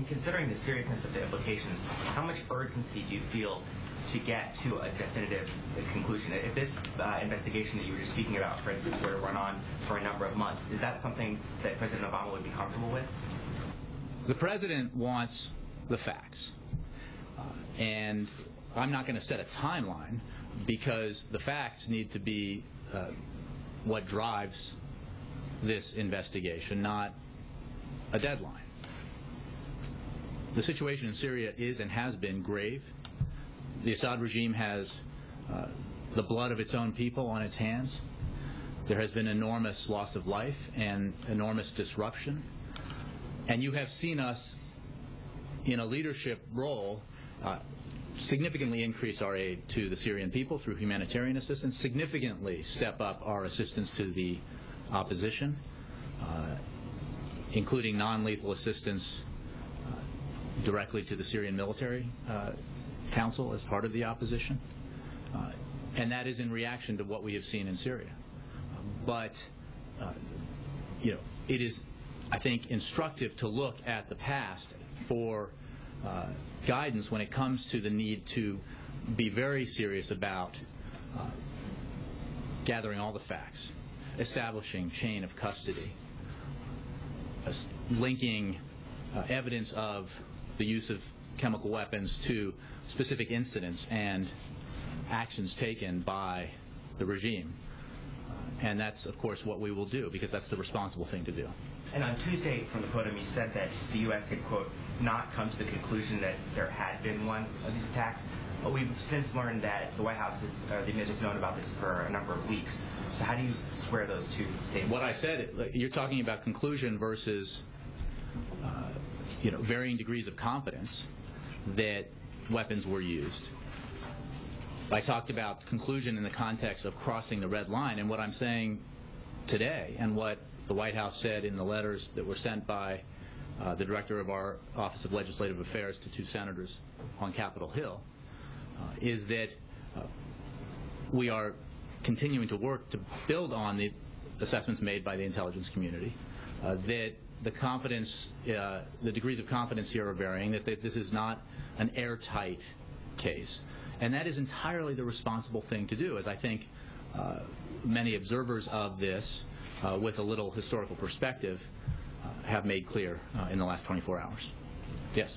And considering the seriousness of the implications, how much urgency do you feel to get to a definitive conclusion? If this investigation that you were just speaking about, for instance, were to run on for a number of months, is that something that President Obama would be comfortable with? The President wants the facts. And I'm not going to set a timeline because the facts need to be what drives this investigation, not a deadline. The situation in Syria is and has been grave. The Assad regime has the blood of its own people on its hands. There has been enormous loss of life and enormous disruption. And you have seen us in a leadership role significantly increase our aid to the Syrian people through humanitarian assistance, significantly step up our assistance to the opposition, including non-lethal assistance directly to the Syrian military council as part of the opposition. And that is in reaction to what we have seen in Syria. But it is, I think, instructive to look at the past for guidance when it comes to the need to be very serious about gathering all the facts, establishing chain of custody, linking evidence of the use of chemical weapons to specific incidents and actions taken by the regime. And that's, of course, what we will do, because that's the responsible thing to do. And on Tuesday, from the podium, you said that the U.S. had, quote, not come to the conclusion that there had been one of these attacks. But we've since learned that the White House has, the administration, known about this for a number of weeks. So how do you square those two statements? What I said, you're talking about conclusion versus, varying degrees of confidence that weapons were used. I talked about conclusion in the context of crossing the red line, and what I'm saying today, and what the White House said in the letters that were sent by the director of our Office of Legislative Affairs to two senators on Capitol Hill, is that we are continuing to work to build on the assessments made by the intelligence community, that the confidence, the degrees of confidence here are varying, that this is not an airtight case. And that is entirely the responsible thing to do, as I think many observers of this, with a little historical perspective, have made clear in the last 24 hours. Yes?